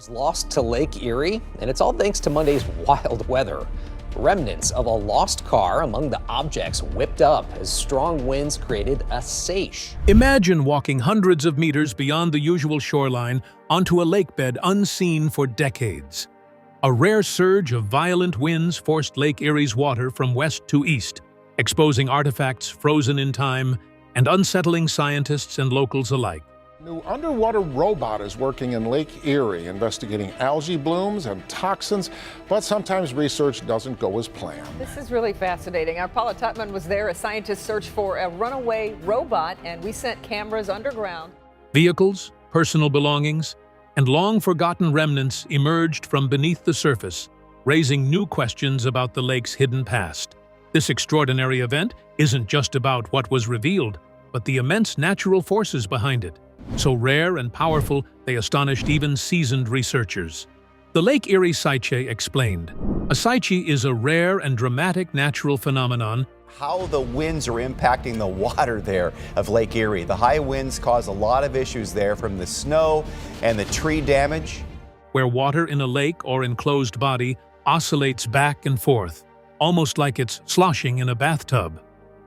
Was lost to Lake Erie, and it's all thanks to Monday's wild weather. Remnants of a lost car among the objects whipped up as strong winds created a seiche. Imagine walking hundreds of meters beyond the usual shoreline onto a lakebed unseen for decades. A rare surge of violent winds forced Lake Erie's water from west to east, exposing artifacts frozen in time and unsettling scientists and locals alike. A new underwater robot is working in Lake Erie, investigating algae blooms and toxins, but sometimes research doesn't go as planned. This is really fascinating. Our Paula Tutman was there as scientists searched for a runaway robot, and we sent cameras underground. Vehicles, personal belongings, and long-forgotten remnants emerged from beneath the surface, raising new questions about the lake's hidden past. This extraordinary event isn't just about what was revealed, but the immense natural forces behind it. So rare and powerful, they astonished even seasoned researchers. The Lake Erie Seiche explained, "A seiche is a rare and dramatic natural phenomenon." How the winds are impacting the water there of Lake Erie. The high winds cause a lot of issues there, from the snow and the tree damage. Where water in a lake or enclosed body oscillates back and forth, almost like it's sloshing in a bathtub.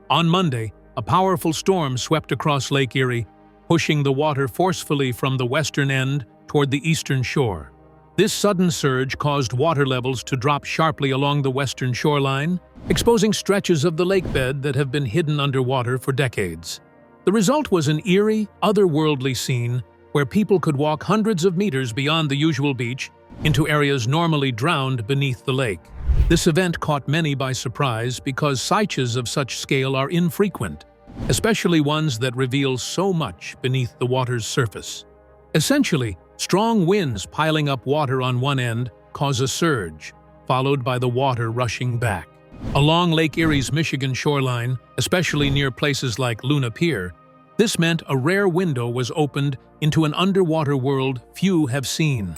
On Monday, a powerful storm swept across Lake Erie, pushing the water forcefully from the western end toward the eastern shore. This sudden surge caused water levels to drop sharply along the western shoreline, exposing stretches of the lakebed that have been hidden underwater for decades. The result was an eerie, otherworldly scene where people could walk hundreds of meters beyond the usual beach into areas normally drowned beneath the lake. This event caught many by surprise because seiches of such scale are infrequent, especially ones that reveal so much beneath the water's surface. Essentially, strong winds piling up water on one end cause a surge, followed by the water rushing back. Along Lake Erie's Michigan shoreline, especially near places like Luna Pier, this meant a rare window was opened into an underwater world few have seen.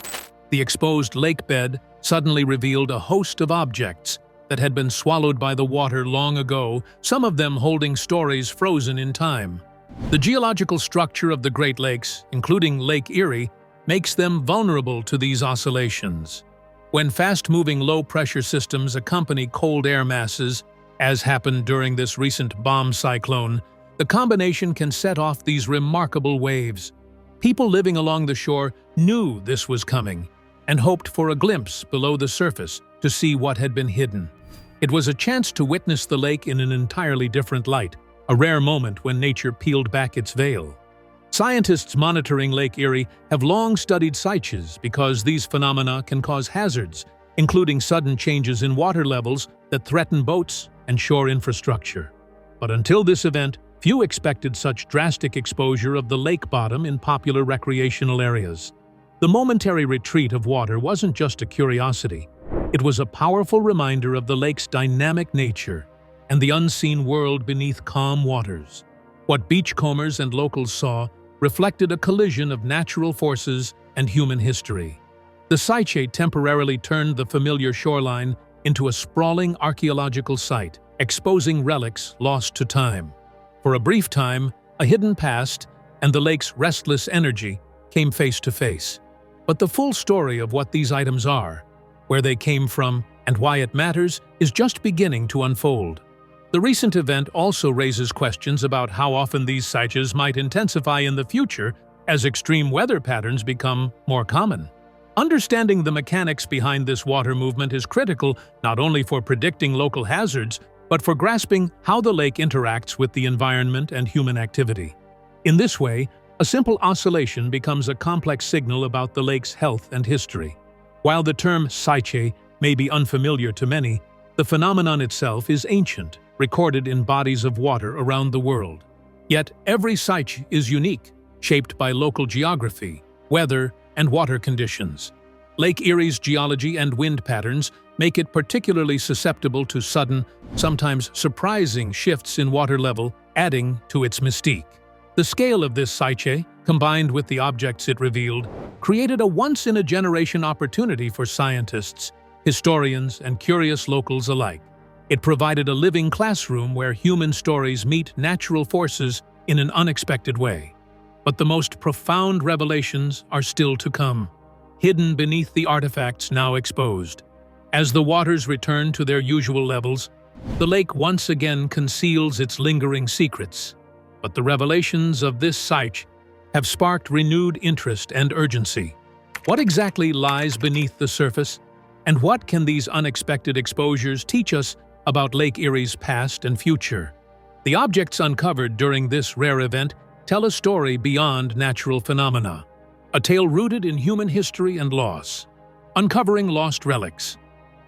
The exposed lakebed suddenly revealed a host of objects that had been swallowed by the water long ago, some of them holding stories frozen in time. The geological structure of the Great Lakes, including Lake Erie, makes them vulnerable to these oscillations. When fast-moving low-pressure systems accompany cold air masses, as happened during this recent bomb cyclone, the combination can set off these remarkable waves. People living along the shore knew this was coming and hoped for a glimpse below the surface to see what had been hidden. It was a chance to witness the lake in an entirely different light, a rare moment when nature peeled back its veil. Scientists monitoring Lake Erie have long studied seiches because these phenomena can cause hazards, including sudden changes in water levels that threaten boats and shore infrastructure. But until this event, few expected such drastic exposure of the lake bottom in popular recreational areas. The momentary retreat of water wasn't just a curiosity. It was a powerful reminder of the lake's dynamic nature and the unseen world beneath calm waters. What beachcombers and locals saw reflected a collision of natural forces and human history. The seiche temporarily turned the familiar shoreline into a sprawling archaeological site, exposing relics lost to time. For a brief time, a hidden past and the lake's restless energy came face to face. But the full story of what these items are, where they came from, and why it matters is just beginning to unfold. The recent event also raises questions about how often these seiches might intensify in the future as extreme weather patterns become more common. Understanding the mechanics behind this water movement is critical not only for predicting local hazards, but for grasping how the lake interacts with the environment and human activity. In this way, a simple oscillation becomes a complex signal about the lake's health and history. While the term seiche may be unfamiliar to many, the phenomenon itself is ancient, recorded in bodies of water around the world. Yet every seiche is unique, shaped by local geography, weather, and water conditions. Lake Erie's geology and wind patterns make it particularly susceptible to sudden, sometimes surprising shifts in water level, adding to its mystique. The scale of this seiche, combined with the objects it revealed, created a once-in-a-generation opportunity for scientists, historians, and curious locals alike. It provided a living classroom where human stories meet natural forces in an unexpected way. But the most profound revelations are still to come. hidden beneath the artifacts now exposed. As the waters return to their usual levels, the lake once again conceals its lingering secrets. But the revelations of this seiche have sparked renewed interest and urgency. What exactly lies beneath the surface, and what can these unexpected exposures teach us about Lake Erie's past and future? The objects uncovered during this rare event tell a story beyond natural phenomena, a tale rooted in human history and loss. Uncovering lost relics.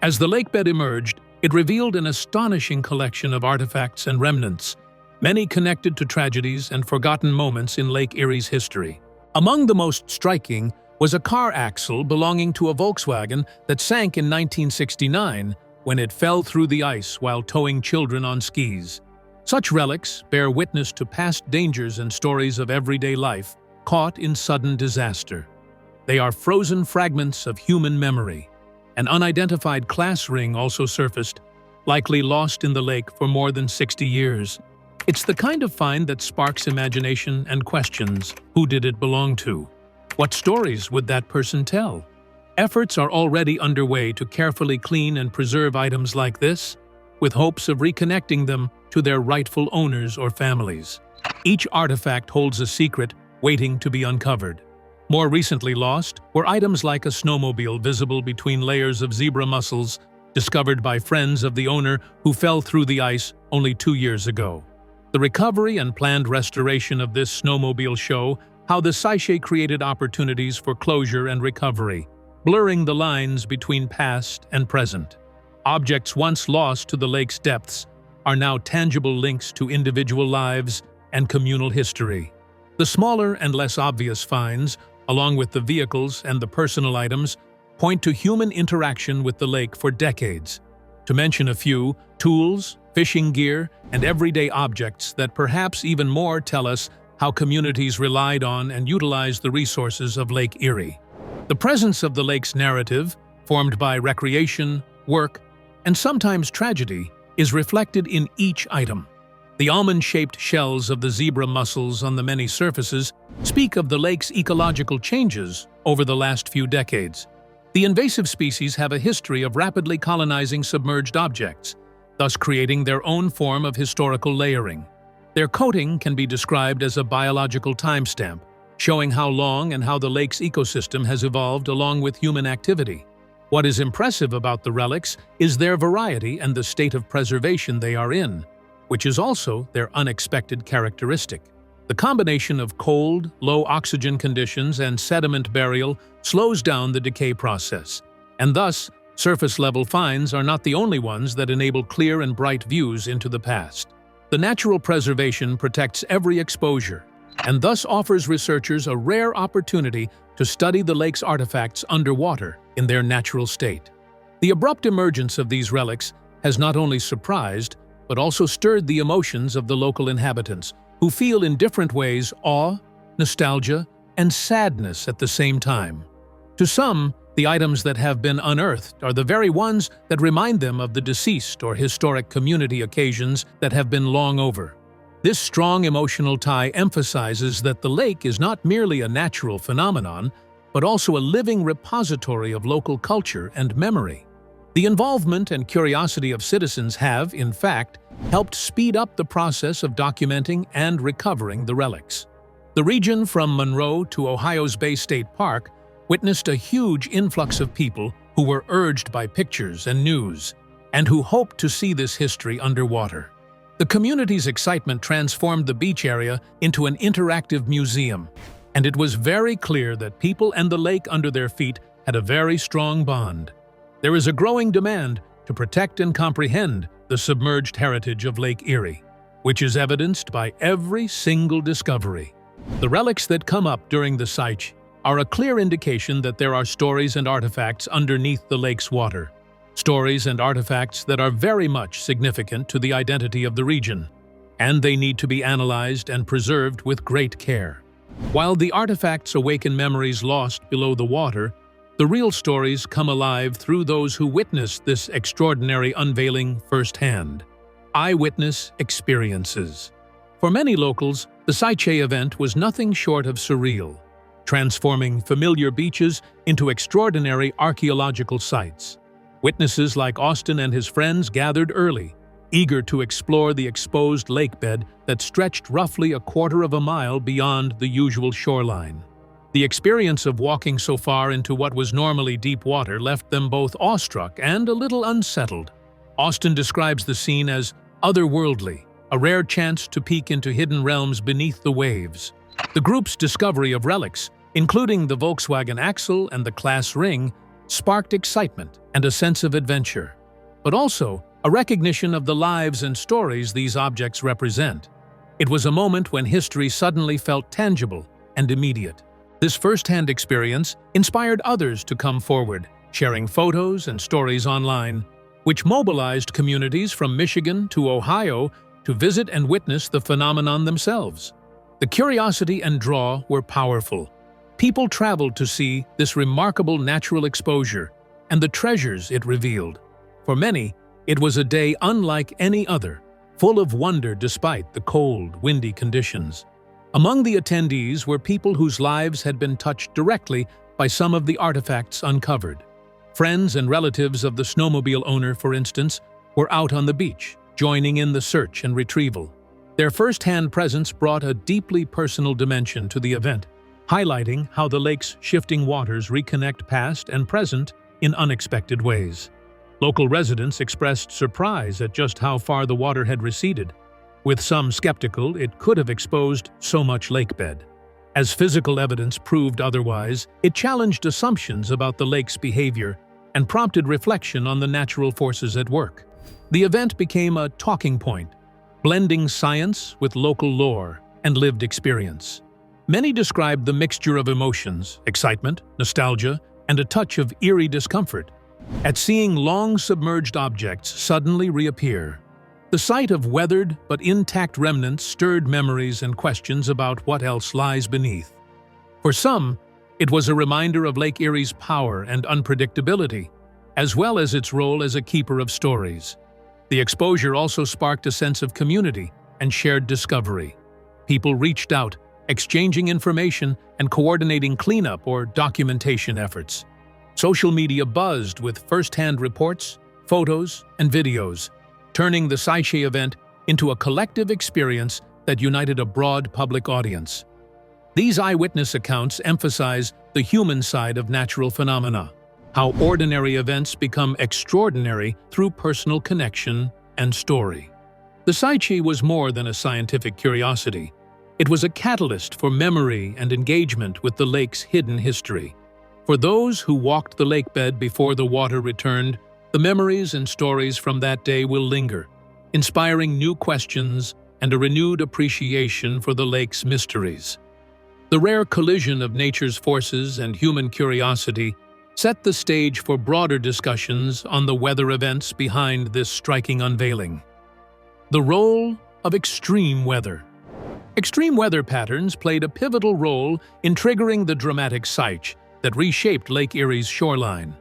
As the lakebed emerged, it revealed an astonishing collection of artifacts and remnants, many connected to tragedies and forgotten moments in Lake Erie's history. Among the most striking was a car axle belonging to a Volkswagen that sank in 1969 when it fell through the ice while towing children on skis. Such relics bear witness to past dangers and stories of everyday life caught in sudden disaster. They are frozen fragments of human memory. An unidentified class ring also surfaced, likely lost in the lake for more than 60 years. It's the kind of find that sparks imagination and questions: who did it belong to? What stories would that person tell? Efforts are already underway to carefully clean and preserve items like this, with hopes of reconnecting them to their rightful owners or families. Each artifact holds a secret waiting to be uncovered. More recently lost were items like a snowmobile visible between layers of zebra mussels, discovered by friends of the owner who fell through the ice only 2 years ago. The recovery and planned restoration of this snowmobile show how the Seiche created opportunities for closure and recovery, blurring the lines between past and present. Objects once lost to the lake's depths are now tangible links to individual lives and communal history. The smaller and less obvious finds, along with the vehicles and the personal items, point to human interaction with the lake for decades. To mention a few, tools, fishing gear, and everyday objects that perhaps even more tell us how communities relied on and utilized the resources of Lake Erie. The presence of the lake's narrative, formed by recreation, work, and sometimes tragedy, is reflected in each item. The almond-shaped shells of the zebra mussels on the many surfaces speak of the lake's ecological changes over the last few decades. The invasive species have a history of rapidly colonizing submerged objects, thus creating their own form of historical layering. Their coating can be described as a biological timestamp, showing how long and how the lake's ecosystem has evolved along with human activity. What is impressive about the relics is their variety and the state of preservation they are in, which is also their unexpected characteristic. The combination of cold, low oxygen conditions and sediment burial slows down the decay process, and thus, surface-level finds are not the only ones that enable clear and bright views into the past. The natural preservation protects every exposure, and thus offers researchers a rare opportunity to study the lake's artifacts underwater in their natural state. The abrupt emergence of these relics has not only surprised, but also stirred the emotions of the local inhabitants, who feel in different ways awe, nostalgia, and sadness at the same time. To some, the items that have been unearthed are the very ones that remind them of the deceased or historic community occasions that have been long over. This strong emotional tie emphasizes that the lake is not merely a natural phenomenon, but also a living repository of local culture and memory. The involvement and curiosity of citizens have, in fact, helped speed up the process of documenting and recovering the relics. The region from Monroe to Ohio's Bay State Park witnessed a huge influx of people who were urged by pictures and news, and who hoped to see this history underwater. The community's excitement transformed the beach area into an interactive museum, and it was very clear that people and the lake under their feet had a very strong bond. There is a growing demand to protect and comprehend the submerged heritage of Lake Erie, which is evidenced by every single discovery. The relics that come up during the Seiche are a clear indication that there are stories and artifacts underneath the lake's water. Stories and artifacts that are very much significant to the identity of the region, and they need to be analyzed and preserved with great care. While the artifacts awaken memories lost below the water, the real stories come alive through those who witnessed this extraordinary unveiling firsthand. Eyewitness experiences. For many locals, the Seiche event was nothing short of surreal. transforming familiar beaches into extraordinary archaeological sites. Witnesses like Austin and his friends gathered early, eager to explore the exposed lakebed that stretched roughly a quarter of a mile beyond the usual shoreline. The experience of walking so far into what was normally deep water left them both awestruck and a little unsettled. Austin describes the scene as otherworldly, a rare chance to peek into hidden realms beneath the waves. The group's discovery of relics, including the Volkswagen axle and the class ring, sparked excitement and a sense of adventure, but also a recognition of the lives and stories these objects represent. It was a moment when history suddenly felt tangible and immediate. This first-hand experience inspired others to come forward, sharing photos and stories online, which mobilized communities from Michigan to Ohio to visit and witness the phenomenon themselves. The curiosity and draw were powerful. People traveled to see this remarkable natural exposure and the treasures it revealed. For many, it was a day unlike any other, full of wonder despite the cold, windy conditions. Among the attendees were people whose lives had been touched directly by some of the artifacts uncovered. Friends and relatives of the snowmobile owner, for instance, were out on the beach, joining in the search and retrieval. Their first-hand presence brought a deeply personal dimension to the event, highlighting how the lake's shifting waters reconnect past and present in unexpected ways. Local residents expressed surprise at just how far the water had receded, with some skeptical it could have exposed so much lakebed. As physical evidence proved otherwise, it challenged assumptions about the lake's behavior and prompted reflection on the natural forces at work. The event became a talking point, blending science with local lore and lived experience. Many described the mixture of emotions, excitement, nostalgia, and a touch of eerie discomfort at seeing long-submerged objects suddenly reappear. The sight of weathered but intact remnants stirred memories and questions about what else lies beneath. For some, it was a reminder of Lake Erie's power and unpredictability, as well as its role as a keeper of stories. The exposure also sparked a sense of community and shared discovery. People reached out, exchanging information and coordinating cleanup or documentation efforts. Social media buzzed with first-hand reports, photos, and videos, turning the Seiche event into a collective experience that united a broad public audience. These eyewitness accounts emphasize the human side of natural phenomena, how ordinary events become extraordinary through personal connection and story. The Seiche was more than a scientific curiosity. It was a catalyst for memory and engagement with the lake's hidden history. For those who walked the lakebed before the water returned, the memories and stories from that day will linger, inspiring new questions and a renewed appreciation for the lake's mysteries. The rare collision of nature's forces and human curiosity set the stage for broader discussions on the weather events behind this striking unveiling. The role of extreme weather. Extreme weather patterns played a pivotal role in triggering the dramatic seiche that reshaped Lake Erie's shoreline.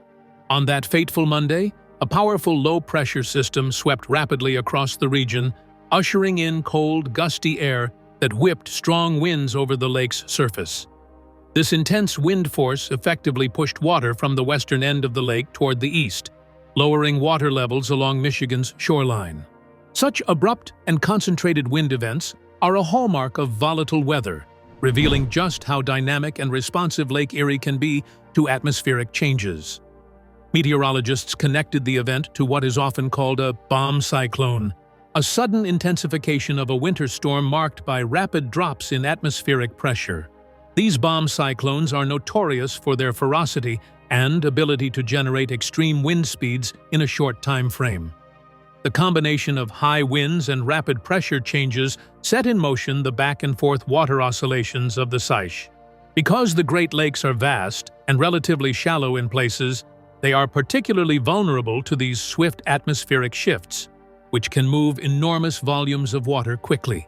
On that fateful Monday, a powerful low-pressure system swept rapidly across the region, ushering in cold, gusty air that whipped strong winds over the lake's surface. This intense wind force effectively pushed water from the western end of the lake toward the east, lowering water levels along Michigan's shoreline. Such abrupt and concentrated wind events are a hallmark of volatile weather, revealing just how dynamic and responsive Lake Erie can be to atmospheric changes. Meteorologists connected the event to what is often called a bomb cyclone, a sudden intensification of a winter storm marked by rapid drops in atmospheric pressure. These bomb cyclones are notorious for their ferocity and ability to generate extreme wind speeds in a short time frame. The combination of high winds and rapid pressure changes set in motion the back-and-forth water oscillations of the Seiche. Because the Great Lakes are vast and relatively shallow in places, they are particularly vulnerable to these swift atmospheric shifts, which can move enormous volumes of water quickly.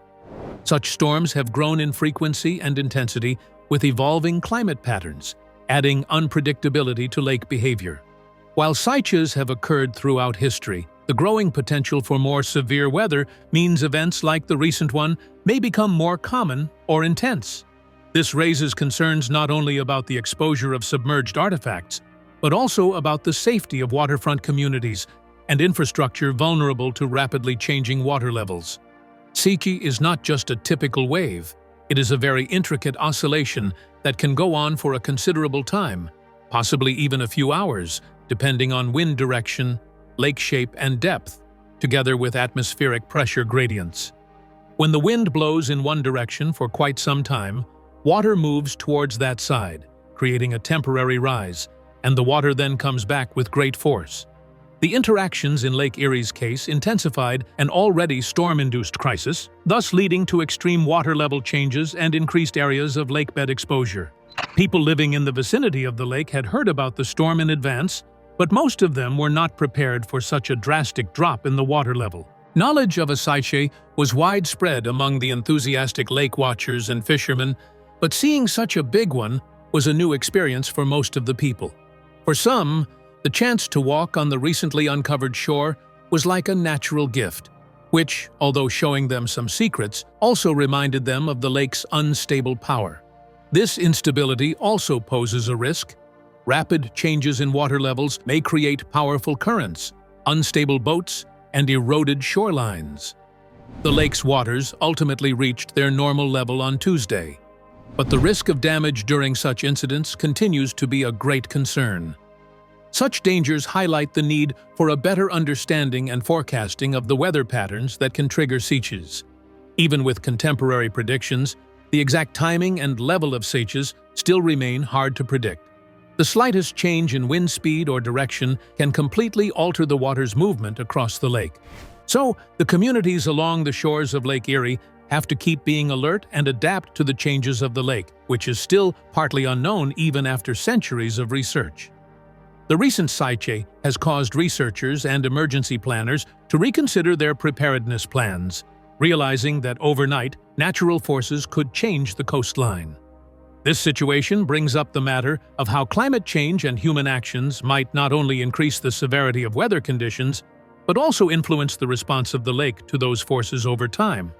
Such storms have grown in frequency and intensity with evolving climate patterns, adding unpredictability to lake behavior. While seiches have occurred throughout history, the growing potential for more severe weather means events like the recent one may become more common or intense. This raises concerns not only about the exposure of submerged artifacts, but also about the safety of waterfront communities and infrastructure vulnerable to rapidly changing water levels. Seiche is not just a typical wave, it is a very intricate oscillation that can go on for a considerable time, possibly even a few hours, depending on wind direction, lake shape, and depth, together with atmospheric pressure gradients. When the wind blows in one direction for quite some time, water moves towards that side, creating a temporary rise, and the water then comes back with great force. The interactions in Lake Erie's case intensified an already storm-induced crisis, thus leading to extreme water level changes and increased areas of lakebed exposure. People living in the vicinity of the lake had heard about the storm in advance, but most of them were not prepared for such a drastic drop in the water level. Knowledge of a seiche was widespread among the enthusiastic lake watchers and fishermen, but seeing such a big one was a new experience for most of the people. For some, the chance to walk on the recently uncovered shore was like a natural gift, which, although showing them some secrets, also reminded them of the lake's unstable power. This instability also poses a risk. Rapid changes in water levels may create powerful currents, unstable boats, and eroded shorelines. The lake's waters ultimately reached their normal level on Tuesday, but the risk of damage during such incidents continues to be a great concern. Such dangers highlight the need for a better understanding and forecasting of the weather patterns that can trigger seiches. Even with contemporary predictions, the exact timing and level of seiches still remain hard to predict. The slightest change in wind speed or direction can completely alter the water's movement across the lake. So, the communities along the shores of Lake Erie have to keep being alert and adapt to the changes of the lake, which is still partly unknown even after centuries of research. The recent seiche has caused researchers and emergency planners to reconsider their preparedness plans, realizing that overnight, natural forces could change the coastline. This situation brings up the matter of how climate change and human actions might not only increase the severity of weather conditions, but also influence the response of the lake to those forces over time.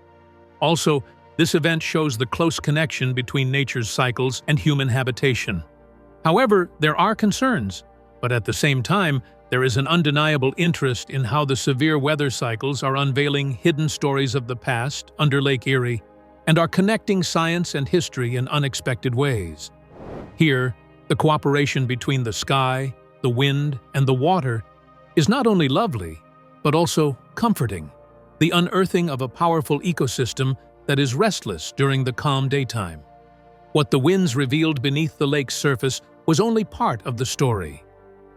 Also, this event shows the close connection between nature's cycles and human habitation. However, there are concerns, but at the same time, there is an undeniable interest in how the severe weather cycles are unveiling hidden stories of the past under Lake Erie and are connecting science and history in unexpected ways. Here, the cooperation between the sky, the wind, and the water is not only lovely, but also comforting, the unearthing of a powerful ecosystem that is restless during the calm daytime. What the winds revealed beneath the lake's surface was only part of the story.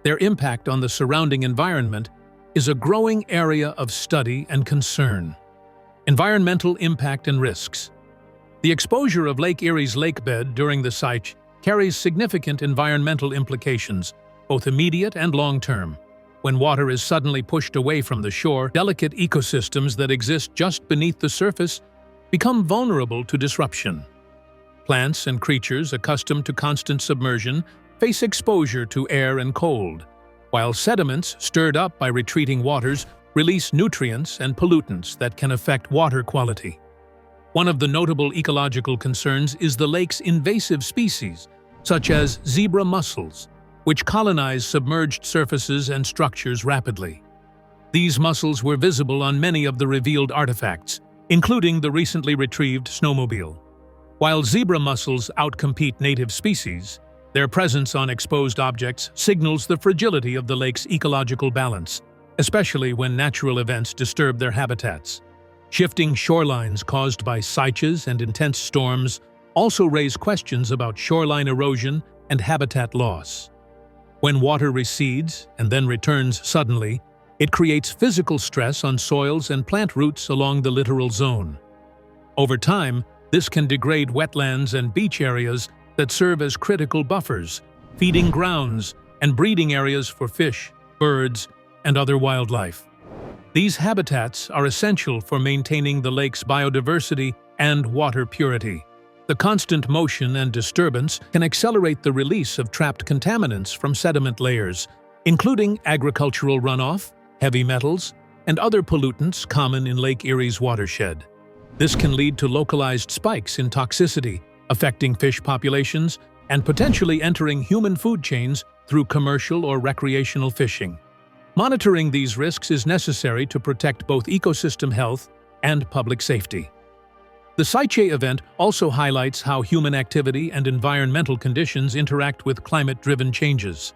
Their impact on the surrounding environment is a growing area of study and concern. Environmental impact and risks. The exposure of Lake Erie's lakebed during the Seiche carries significant environmental implications, both immediate and long-term. When water is suddenly pushed away from the shore, delicate ecosystems that exist just beneath the surface become vulnerable to disruption. Plants and creatures accustomed to constant submersion face exposure to air and cold, while sediments stirred up by retreating waters release nutrients and pollutants that can affect water quality. One of the notable ecological concerns is the lake's invasive species, such as zebra mussels, which colonize submerged surfaces and structures rapidly. These mussels were visible on many of the revealed artifacts, including the recently retrieved snowmobile. While zebra mussels outcompete native species, their presence on exposed objects signals the fragility of the lake's ecological balance, especially when natural events disturb their habitats. Shifting shorelines caused by seiches and intense storms also raise questions about shoreline erosion and habitat loss. When water recedes and then returns suddenly, it creates physical stress on soils and plant roots along the littoral zone. Over time, this can degrade wetlands and beach areas that serve as critical buffers, feeding grounds, and breeding areas for fish, birds, and other wildlife. These habitats are essential for maintaining the lake's biodiversity and water purity. The constant motion and disturbance can accelerate the release of trapped contaminants from sediment layers, including agricultural runoff, heavy metals, and other pollutants common in Lake Erie's watershed. This can lead to localized spikes in toxicity affecting fish populations and potentially entering human food chains through commercial or recreational fishing. Monitoring these risks is necessary to protect both ecosystem health and public safety. The Seiche event also highlights how human activity and environmental conditions interact with climate-driven changes.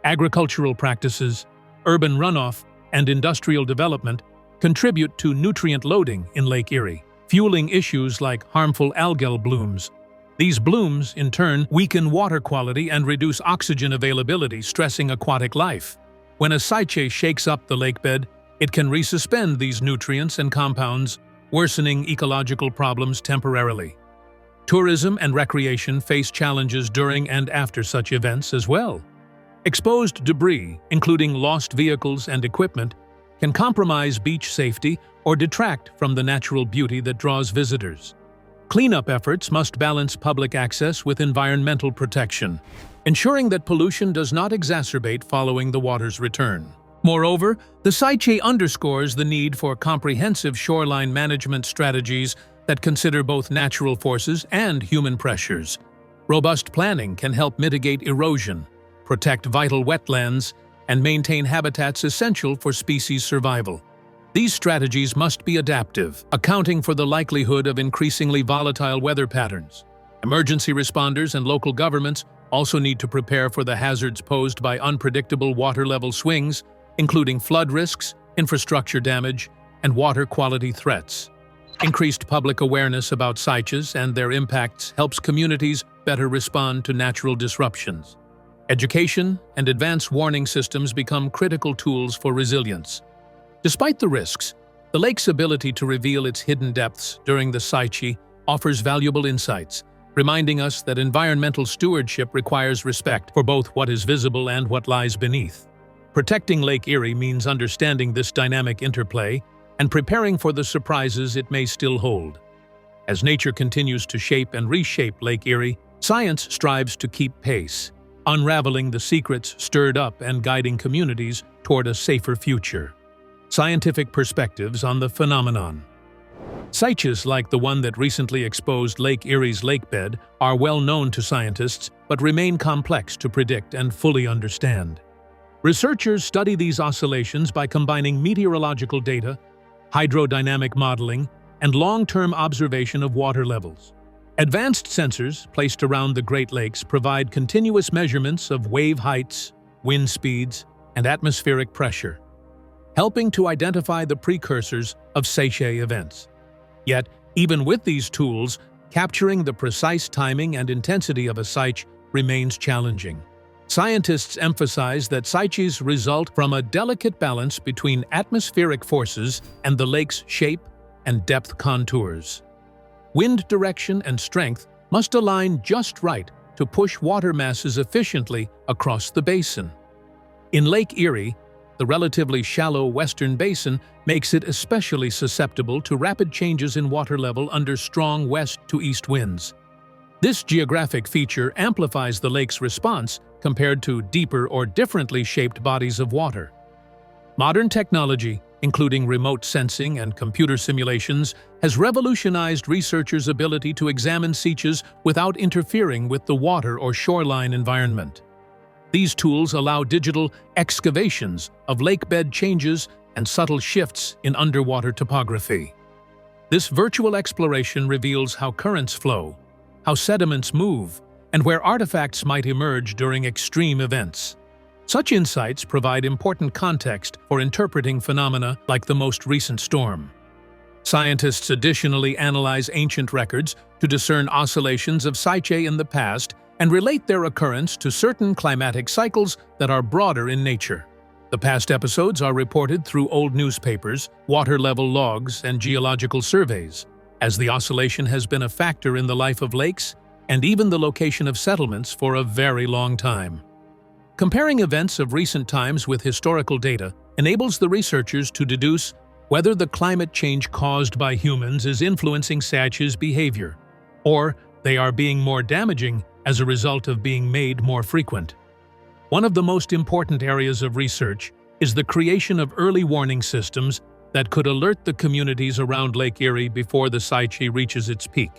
Agricultural practices, urban runoff, and industrial development contribute to nutrient loading in Lake Erie, fueling issues like harmful algal blooms. These blooms, in turn, weaken water quality and reduce oxygen availability, stressing aquatic life. When a seiche shakes up the lakebed, it can resuspend these nutrients and compounds, worsening ecological problems temporarily. Tourism and recreation face challenges during and after such events as well. Exposed debris, including lost vehicles and equipment, can compromise beach safety or detract from the natural beauty that draws visitors. Cleanup efforts must balance public access with environmental protection, ensuring that pollution does not exacerbate following the water's return. Moreover, the Seiche underscores the need for comprehensive shoreline management strategies that consider both natural forces and human pressures. Robust planning can help mitigate erosion, protect vital wetlands, and maintain habitats essential for species survival. These strategies must be adaptive, accounting for the likelihood of increasingly volatile weather patterns. Emergency responders and local governments also need to prepare for the hazards posed by unpredictable water level swings, including flood risks, infrastructure damage, and water quality threats. Increased public awareness about seiches and their impacts helps communities better respond to natural disruptions. Education and advanced warning systems become critical tools for resilience. Despite the risks, the lake's ability to reveal its hidden depths during the seiche offers valuable insights, reminding us that environmental stewardship requires respect for both what is visible and what lies beneath. Protecting Lake Erie means understanding this dynamic interplay and preparing for the surprises it may still hold. As nature continues to shape and reshape Lake Erie, science strives to keep pace, unraveling the secrets stirred up and guiding communities toward a safer future. Scientific perspectives on the phenomenon. Seiches like the one that recently exposed Lake Erie's lakebed are well known to scientists but remain complex to predict and fully understand. Researchers study these oscillations by combining meteorological data, hydrodynamic modeling, and long-term observation of water levels. Advanced sensors placed around the Great Lakes provide continuous measurements of wave heights, wind speeds, and atmospheric pressure, helping to identify the precursors of seiche events. Yet, even with these tools, capturing the precise timing and intensity of a seiche remains challenging. Scientists emphasize that seiches result from a delicate balance between atmospheric forces and the lake's shape and depth contours. Wind direction and strength must align just right to push water masses efficiently across the basin. In Lake Erie, the relatively shallow western basin makes it especially susceptible to rapid changes in water level under strong west to east winds. This geographic feature amplifies the lake's response compared to deeper or differently shaped bodies of water. Modern technology, including remote sensing and computer simulations, has revolutionized researchers' ability to examine seiches without interfering with the water or shoreline environment. These tools allow digital excavations of lakebed changes and subtle shifts in underwater topography. This virtual exploration reveals how currents flow, how sediments move, and where artifacts might emerge during extreme events. Such insights provide important context for interpreting phenomena like the most recent storm. Scientists additionally analyze ancient records to discern oscillations of seiche in the past and relate their occurrence to certain climatic cycles that are broader in nature. The past episodes are reported through old newspapers, water level logs, and geological surveys, as the oscillation has been a factor in the life of lakes and even the location of settlements for a very long time. Comparing events of recent times with historical data enables the researchers to deduce whether the climate change caused by humans is influencing seiches' behavior, or they are being more damaging as a result of being made more frequent. One of the most important areas of research is the creation of early warning systems that could alert the communities around Lake Erie before the seiche reaches its peak.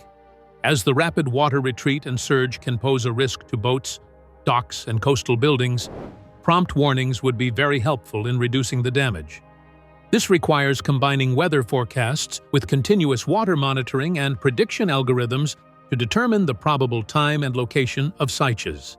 As the rapid water retreat and surge can pose a risk to boats, docks, and coastal buildings, prompt warnings would be very helpful in reducing the damage. This requires combining weather forecasts with continuous water monitoring and prediction algorithms to determine the probable time and location of seiches.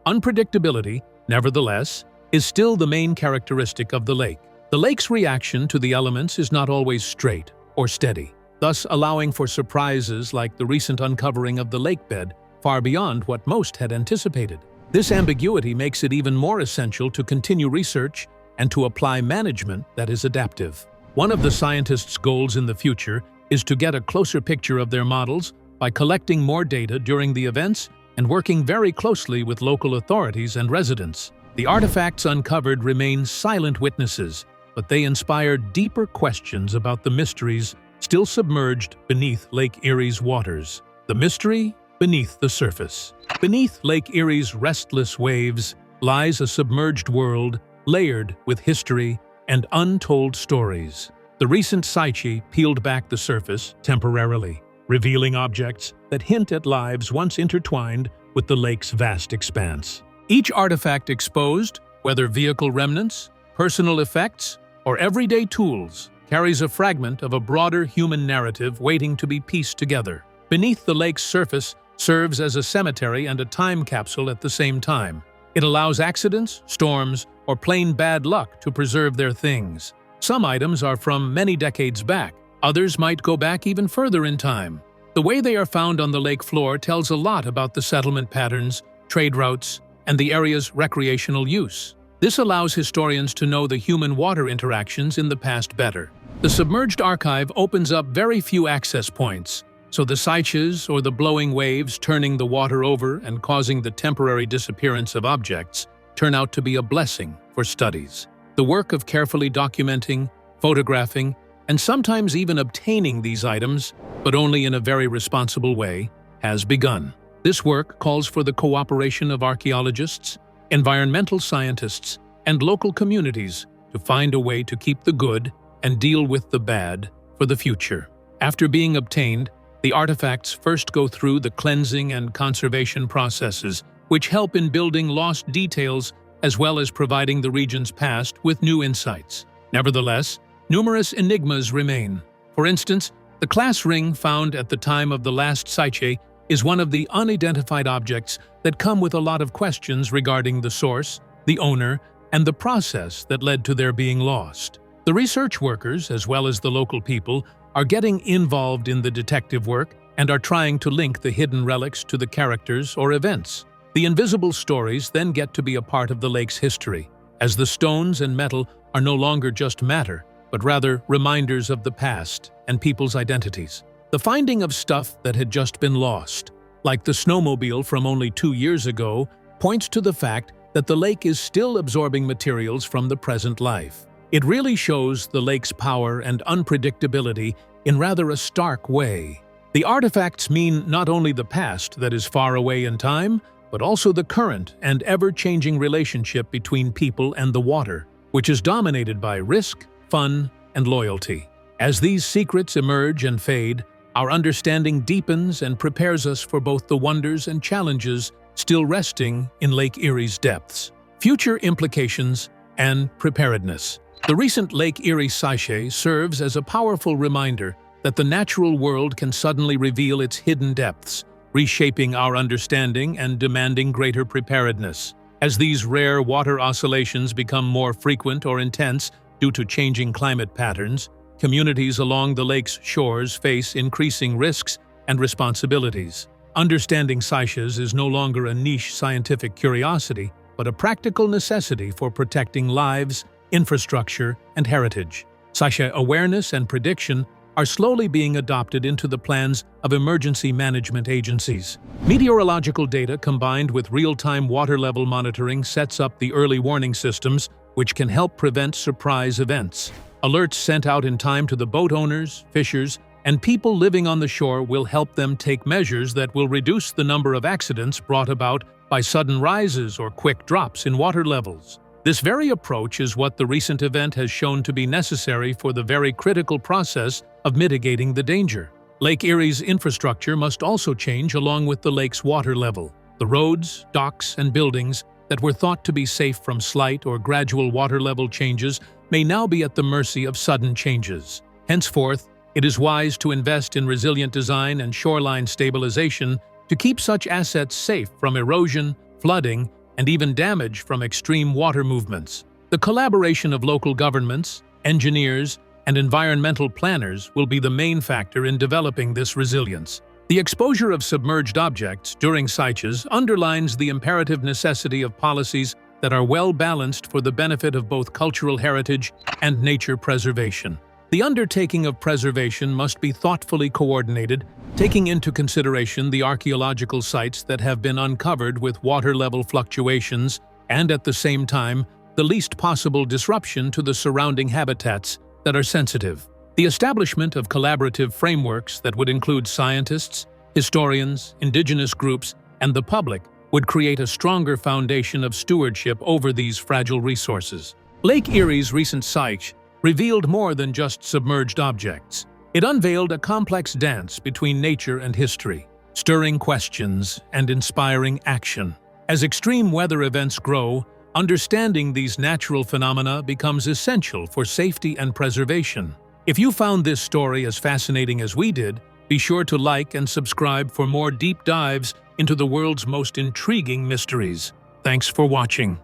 Unpredictability, nevertheless, is still the main characteristic of the lake. The lake's reaction to the elements is not always straight or steady, thus allowing for surprises like the recent uncovering of the lakebed far beyond what most had anticipated. This ambiguity makes it even more essential to continue research and to apply management that is adaptive. One of the scientists' goals in the future is to get a closer picture of their models by collecting more data during the events and working very closely with local authorities and residents. The artifacts uncovered remain silent witnesses, but they inspire deeper questions about the mysteries still submerged beneath Lake Erie's waters. The mystery beneath the surface. Beneath Lake Erie's restless waves lies a submerged world layered with history and untold stories. The recent seiche peeled back the surface temporarily, revealing objects that hint at lives once intertwined with the lake's vast expanse. Each artifact exposed, whether vehicle remnants, personal effects, or everyday tools, carries a fragment of a broader human narrative waiting to be pieced together. Beneath the lake's surface serves as a cemetery and a time capsule at the same time. It allows accidents, storms, or plain bad luck to preserve their things. Some items are from many decades back. Others might go back even further in time. The way they are found on the lake floor tells a lot about the settlement patterns, trade routes, and the area's recreational use. This allows historians to know the human-water interactions in the past better. The submerged archive opens up very few access points, so the seiches, or the blowing waves turning the water over and causing the temporary disappearance of objects, turn out to be a blessing for studies. The work of carefully documenting, photographing, and sometimes even obtaining these items, but only in a very responsible way, has begun. This work calls for the cooperation of archaeologists, environmental scientists, and local communities to find a way to keep the good and deal with the bad for the future. After being obtained, the artifacts first go through the cleansing and conservation processes, which help in building lost details as well as providing the region's past with new insights. Nevertheless, numerous enigmas remain. For instance, the class ring found at the time of the last seiche is one of the unidentified objects that come with a lot of questions regarding the source, the owner, and the process that led to their being lost. The research workers, as well as the local people, are getting involved in the detective work and are trying to link the hidden relics to the characters or events. The invisible stories then get to be a part of the lake's history, as the stones and metal are no longer just matter, but rather reminders of the past and people's identities. The finding of stuff that had just been lost, like the snowmobile from only 2 years ago, points to the fact that the lake is still absorbing materials from the present life. It really shows the lake's power and unpredictability in rather a stark way. The artifacts mean not only the past that is far away in time, but also the current and ever-changing relationship between people and the water, which is dominated by risk, fun, and loyalty. As these secrets emerge and fade, our understanding deepens and prepares us for both the wonders and challenges still resting in Lake Erie's depths. Future implications and preparedness. The recent Lake Erie Seiche serves as a powerful reminder that the natural world can suddenly reveal its hidden depths, reshaping our understanding and demanding greater preparedness. As these rare water oscillations become more frequent or intense due to changing climate patterns, communities along the lake's shores face increasing risks and responsibilities. Understanding seiches is no longer a niche scientific curiosity, but a practical necessity for protecting lives, infrastructure, and heritage. Seiche awareness and prediction are slowly being adopted into the plans of emergency management agencies. Meteorological data combined with real-time water level monitoring sets up the early warning systems, which can help prevent surprise events. Alerts sent out in time to the boat owners, fishers, and people living on the shore will help them take measures that will reduce the number of accidents brought about by sudden rises or quick drops in water levels. This very approach is what the recent event has shown to be necessary for the very critical process of mitigating the danger. Lake Erie's infrastructure must also change along with the lake's water level. The roads, docks, and buildings that were thought to be safe from slight or gradual water level changes may now be at the mercy of sudden changes. Henceforth, it is wise to invest in resilient design and shoreline stabilization to keep such assets safe from erosion, flooding, and even damage from extreme water movements. The collaboration of local governments, engineers, and environmental planners will be the main factor in developing this resilience. The exposure of submerged objects during seiches underlines the imperative necessity of policies that are well balanced for the benefit of both cultural heritage and nature preservation. The undertaking of preservation must be thoughtfully coordinated, taking into consideration the archaeological sites that have been uncovered with water level fluctuations and, at the same time, the least possible disruption to the surrounding habitats that are sensitive. The establishment of collaborative frameworks that would include scientists, historians, indigenous groups, and the public would create a stronger foundation of stewardship over these fragile resources. Lake Erie's recent seiche revealed more than just submerged objects. It unveiled a complex dance between nature and history, stirring questions and inspiring action. As extreme weather events grow, understanding these natural phenomena becomes essential for safety and preservation. If you found this story as fascinating as we did, be sure to like and subscribe for more deep dives into the world's most intriguing mysteries. Thanks for watching.